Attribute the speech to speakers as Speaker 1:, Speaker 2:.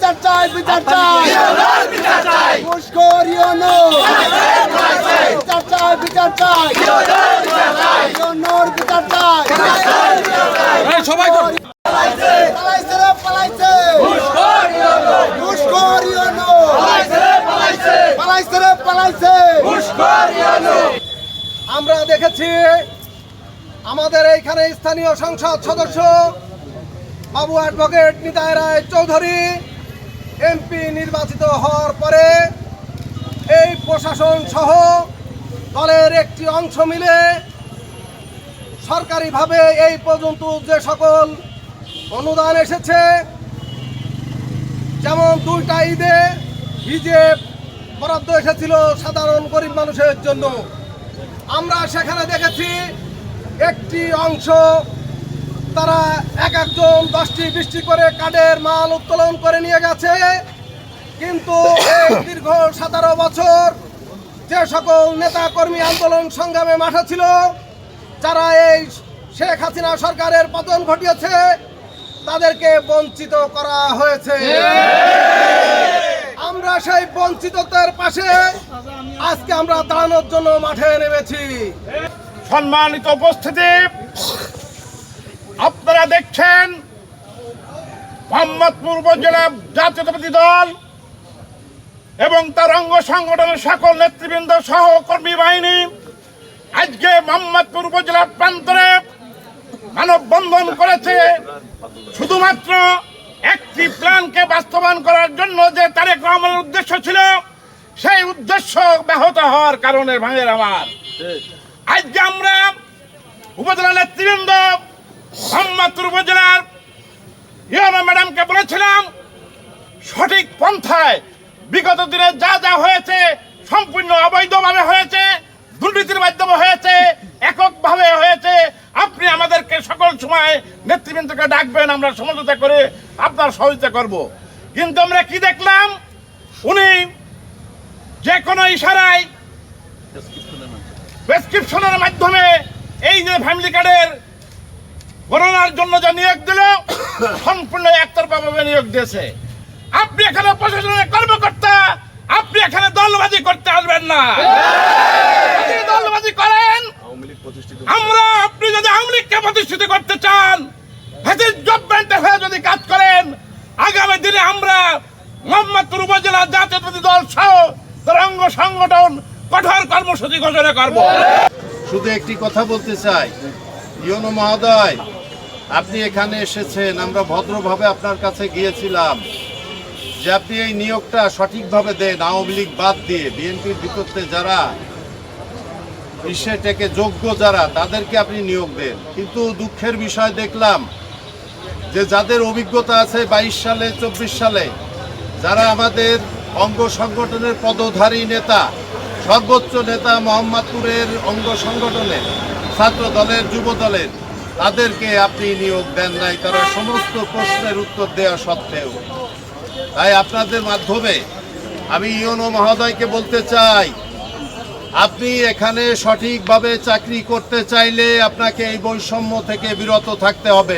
Speaker 1: বিচার চাই বিচার চাই ঘুষখোর ইউনূস বিচার চাই বিচার চাই ইউনূস বিচার চাই
Speaker 2: সবাই
Speaker 1: পালাইছে রে পালাইছে ঘুষখোর ইউনূস পালাইছে রে পালাইছে
Speaker 3: আমরা দেখেছি আমাদের এইখানে স্থানীয় সংসদ সদস্য বাবু অ্যাডভোকেট নিতাই রায় চৌধুরী এমপি নির্বাচিত হওয়ার পরে এই প্রশাসন সহ দলের একটি অংশ মিলে সরকারিভাবে এই পর্যন্ত যে সকল অনুদান এসেছে, যেমন 2টা ঈদে হিজেব বরাদ্দ এসেছিল সাধারণ গরিব মানুষের জন্য, আমরা সেখানে দেখেছি একটি অংশ তারা এক একজন 10টি 20টি করে কার্ডের মাল উত্তোলন করে নিয়ে গেছে। কিন্তু এই দীর্ঘ 17 বছর যে সকল নেতা কর্মী আন্দোলন সংগ্রামে মাঠে ছিল, যারা এই শেখ হাসিনা সরকারের পতন ঘটিয়েছে, তাদেরকে বঞ্চিত করা হয়েছে। আমরা সেই বঞ্চিতদের পাশে আজকে আমরা দাঁড়ানোর জন্য মাঠে নেমেছি।
Speaker 2: সম্মানিত উপস্থিতি, আপনারা দেখছেন মোহাম্মদপুর উপজেলা জাতীয়তাবাদী দল এবং তার অঙ্গ সংগঠনের সকল নেতৃবৃন্দ সহ কর্মী বাহিনী আজকে মোহাম্মদপুর উপজেলার প্রান্তরে মানববন্ধন করেছে শুধুমাত্র একটি প্ল্যানকে বাস্তবায়ন করার জন্য। যে তারেক রহমানের উদ্দেশ্য ছিল, সেই উদ্দেশ্য ব্যাহত হওয়ার কারণে ভাঙের আমার আজকে আমরা উপজেলা নেতৃবৃন্দ মোহাম্মদপুর উপজেলার ইউনো ম্যাডামকে বলেছিলাম, সঠিক পন্থায় বিগত দিনে যা যা হয়েছে সম্পূর্ণ অবৈধভাবে হয়েছে, দুর্নীতির মাধ্যমে হয়েছে, এককভাবে হয়েছে। আপনি আমাদেরকে সকল সময় নেতৃবৃন্দকে ডাকবেন, আমরা সমঝোতা করে আপনার সহযোগিতা করব। কিন্তু আমরা কি দেখলাম, উনি যে কোনো ইশারায় প্রেসক্রিপশনের মাধ্যমে এই যে ফ্যামিলি কার্ডের গণনার জন্য যে নিয়োগ দিল, সম্পূর্ণ একতরফাভাবে নিয়োগ দিয়েছে। আপনি এখানে প্রশাসনের কর্মকর্তা, আপনি এখানে দলবাজি করতে আসবেন না। যদি দলবাজি করেন, আমরা আপনি যদি আওয়ামী লীগকে প্রতিষ্ঠিত করতে চান, গভর্নমেন্টের হয়ে যদি কাজ করেন, আগামী দিনে আমরা মোহাম্মদপুর উপজেলা জাতীয়তাবাদী দল সহ তার অঙ্গ সংগঠন কঠোর কর্মসূচি ঘোষণা করব।
Speaker 4: শুধু একটি কথা বলতে চাই, ইউনো মহোদয়, আপনি এখানে এসেছেন, আমরা ভদ্রভাবে আপনার কাছে গিয়েছিলাম যে আপনি এই নিয়োগটা সঠিকভাবে দেন, আওয়ামী লীগ বাদ দিয়ে বিএনপির ভিতরতে যারা থেকে যোগ্য যারা, তাদেরকে আপনি নিয়োগ দেন। কিন্তু দুঃখের বিষয় দেখলাম যে যাদের অভিজ্ঞতা আছে 22 সালে 24 সালে, যারা আমাদের অঙ্গ সংগঠনের পদধারী নেতা, সর্বোচ্চ নেতা মোহাম্মদপুরের অঙ্গ সংগঠনের ছাত্র দলের যুব দলের, তাদেরকে আপনি নিয়োগ দেন নাই, তারা সমস্ত প্রশ্নের উত্তর দেওয়া সত্ত্বেও। তাই আপনাদের মাধ্যমে আমি ইউনো মহোদয়কে বলতে চাই, আপনি এখানে সঠিকভাবে চাকরি করতে চাইলে আপনাকে এই বৈষম্য থেকে বিরত থাকতে হবে।